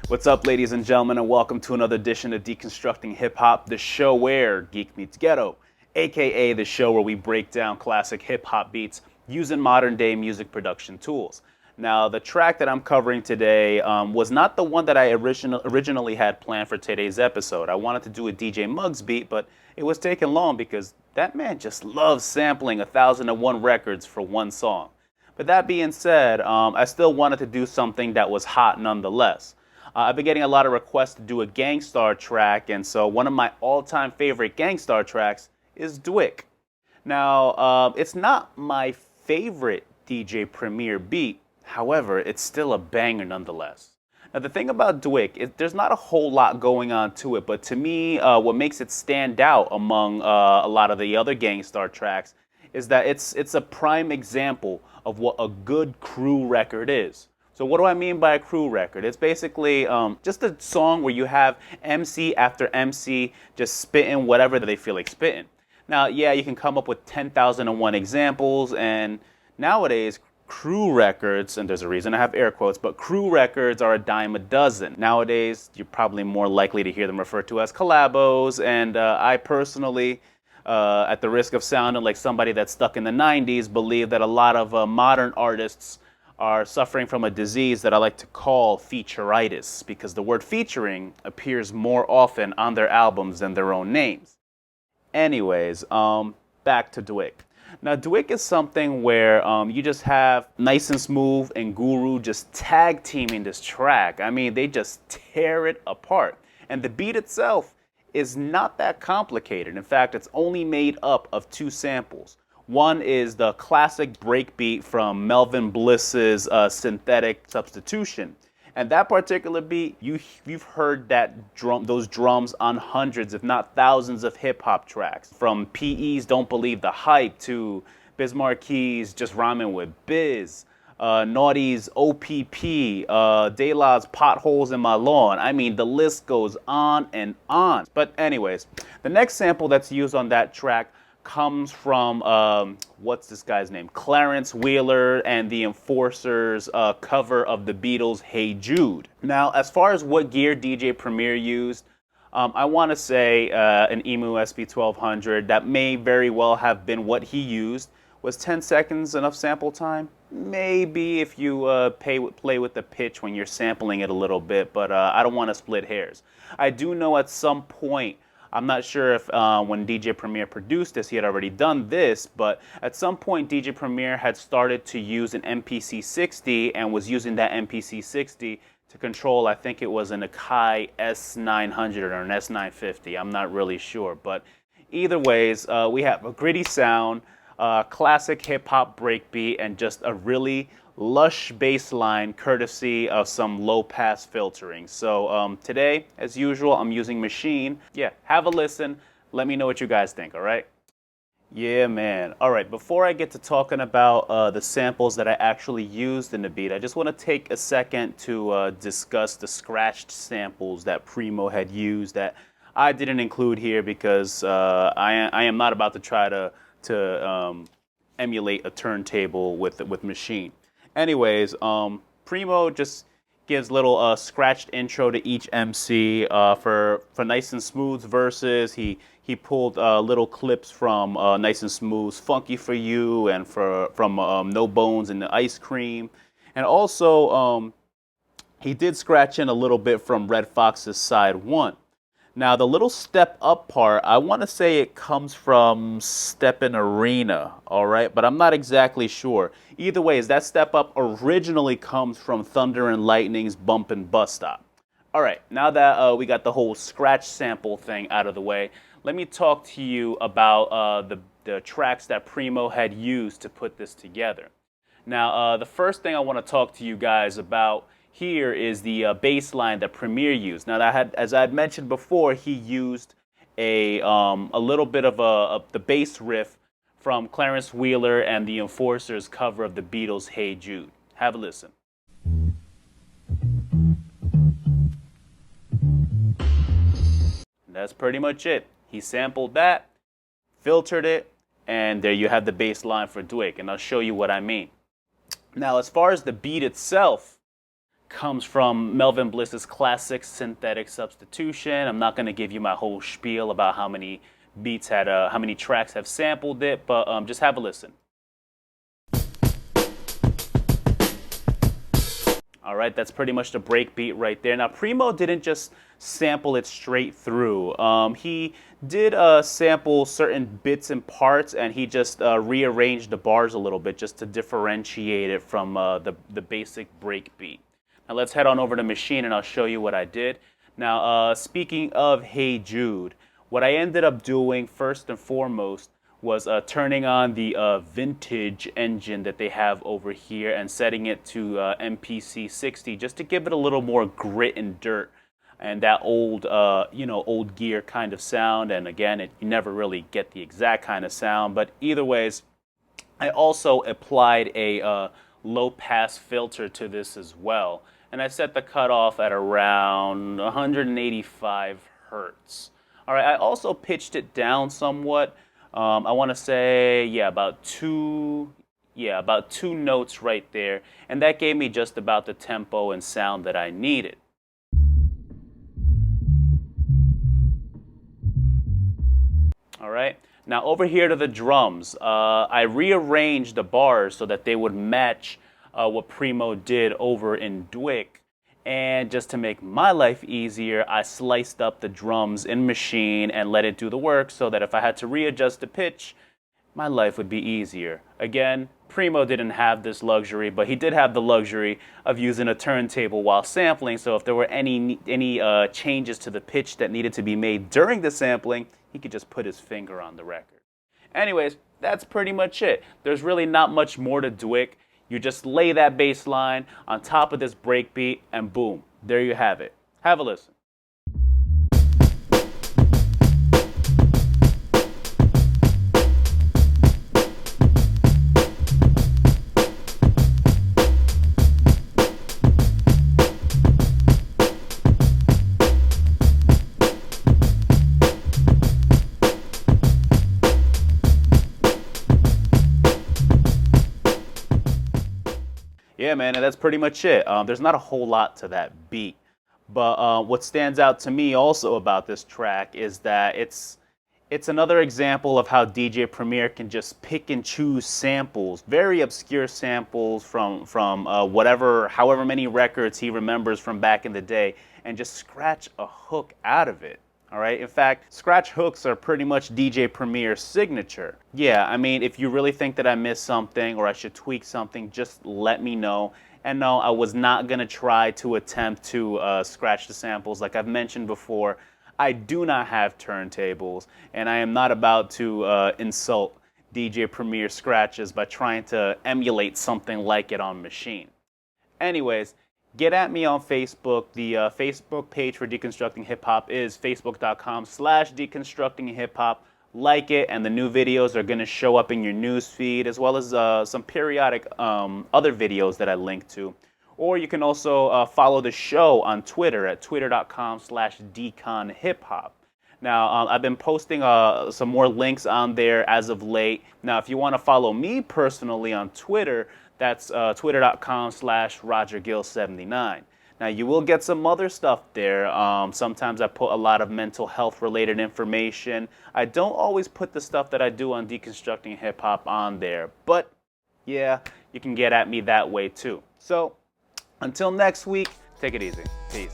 What's up, ladies and gentlemen, and welcome to another edition of Deconstructing Hip Hop, the show where geek meets ghetto, aka the show where we break down classic hip hop beats using modern day music production tools. Now, the track that I'm covering today was not the one that I originally had planned for today's episode. I wanted to do a DJ Muggs beat, but it was taking long because that man just loves sampling 1001 records for one song. But that being said, I still wanted to do something that was hot nonetheless. I've been getting a lot of requests to do a Gangstarr track, and so one of my all-time favorite Gangstarr tracks is DWYCK. Now, it's not my favorite DJ Premier beat, however, it's still a banger nonetheless. Now, the thing about DWYCK, there's not a whole lot going on to it, but to me, what makes it stand out among a lot of the other Gangstarr tracks is that it's a prime example of what a good crew record is. So what do I mean by a crew record? It's basically just a song where you have MC after MC just spitting whatever they feel like spitting. Now, yeah, you can come up with 10,001 examples, and nowadays, crew records, and there's a reason I have air quotes, but crew records are a dime a dozen. Nowadays, you're probably more likely to hear them referred to as collabos, and I personally, at the risk of sounding like somebody that's stuck in the 90s, believe that a lot of modern artists are suffering from a disease that I like to call featureitis, because the word featuring appears more often on their albums than their own names. Anyways, back to DWYCK. Now, DWYCK is something where you just have Nice and Smooth and Guru just tag teaming this track. I mean, they just tear it apart. And the beat itself is not that complicated. In fact, it's only made up of two samples. One is the classic breakbeat from Melvin Bliss's Synthetic Substitution. And that particular beat, you've heard those drums on hundreds, if not thousands, of hip-hop tracks. From P.E.'s Don't Believe the Hype to Biz Marquis's Just Rhyming with Biz, Naughty's OPP, De La's Potholes in My Lawn. I mean, the list goes on and on. But anyways, the next sample that's used on that track comes from, what's this guy's name? Clarence Wheeler and the Enforcers' cover of the Beatles' Hey Jude. Now, as far as what gear DJ Premier used, I want to say an EMU SP1200. That may very well have been what he used. Was 10 seconds enough sample time? Maybe if you play with the pitch when you're sampling it a little bit, but I don't want to split hairs. I do know at some point, I'm not sure if when DJ Premier produced this, he had already done this, but at some point DJ Premier had started to use an MPC-60 and was using that MPC-60 to control, I think it was an Akai S900 or an S950. I'm not really sure, but either ways, we have a gritty sound, classic hip-hop breakbeat, and just a really lush bass line courtesy of some low-pass filtering. So today, as usual, I'm using Maschine. Yeah, have a listen. Let me know what you guys think, all right? Yeah, man. All right, before I get to talking about the samples that I actually used in the beat, I just want to take a second to discuss the scratched samples that Primo had used that I didn't include here because I am not about to try to emulate a turntable with Maschine. Anyways, Primo just gives little scratched intro to each MC. For Nice and Smooth's verses, he pulled little clips from Nice and Smooth's Funky For You and from No Bones and the Ice Cream. And also, he did scratch in a little bit from Red Fox's Side 1. Now, the little step up part, I want to say it comes from Steppin' Arena, all right? But I'm not exactly sure. Either way, that step up originally comes from Thunder and Lightning's Bumpin' Bus Stop. All right, now that we got the whole scratch sample thing out of the way, let me talk to you about the tracks that Primo had used to put this together. Now, the first thing I want to talk to you guys about here is the bass line that Premier used. Now, as I had mentioned before, he used a little bit of the bass riff from Clarence Wheeler and the Enforcers' cover of the Beatles' Hey Jude. Have a listen. That's pretty much it. He sampled that, filtered it, and there you have the bass line for DWYCK, and I'll show you what I mean. Now, as far as the beat itself, comes from Melvin Bliss's classic Synthetic Substitution. I'm not going to give you my whole spiel about how many beats had, how many tracks have sampled it, but just have a listen. All right, that's pretty much the break beat right there. Now, Primo didn't just sample it straight through. He did sample certain bits and parts, and he just rearranged the bars a little bit just to differentiate it from the basic break beat. Now, let's head on over to Maschine, and I'll show you what I did. Now, speaking of Hey Jude, what I ended up doing first and foremost was turning on the vintage engine that they have over here and setting it to MPC 60 just to give it a little more grit and dirt and that old, old gear kind of sound. And again, you never really get the exact kind of sound, but either ways, I also applied a low pass filter to this as well. And I set the cutoff at around 185 hertz. All right, I also pitched it down somewhat. I want to say, about two notes right there, and that gave me just about the tempo and sound that I needed. All right, now over here to the drums, I rearranged the bars so that they would match what Primo did over in DWYCK. And just to make my life easier, I sliced up the drums in Maschine and let it do the work so that if I had to readjust the pitch, my life would be easier. Again, Primo didn't have this luxury, but he did have the luxury of using a turntable while sampling, so if there were any changes to the pitch that needed to be made during the sampling, he could just put his finger on the record. Anyways, that's pretty much it. There's really not much more to DWYCK. You just lay that bass line on top of this breakbeat, and boom, there you have it. Have a listen. Yeah, man, and that's pretty much it. There's not a whole lot to that beat. But what stands out to me also about this track is that it's another example of how DJ Premier can just pick and choose samples, very obscure samples from however many records he remembers from back in the day, and just scratch a hook out of it. All right. In fact, scratch hooks are pretty much DJ Premier's signature. Yeah, I mean, if you really think that I missed something or I should tweak something, just let me know. And no, I was not going to try to attempt to scratch the samples. Like I've mentioned before, I do not have turntables, and I am not about to insult DJ Premier scratches by trying to emulate something like it on Maschine. Anyways, get at me on Facebook. The Facebook page for Deconstructing Hip Hop is facebook.com/deconstructinghiphop. Like it, and the new videos are going to show up in your news feed, as well as some periodic other videos that I link to. Or you can also follow the show on Twitter at twitter.com/deconhiphop. Now, I've been posting some more links on there as of late. Now, if you want to follow me personally on Twitter, that's twitter.com/RogerGill79. Now, you will get some other stuff there. Sometimes I put a lot of mental health related information. I don't always put the stuff that I do on Deconstructing Hip Hop on there. But, yeah, you can get at me that way too. So, until next week, take it easy. Peace.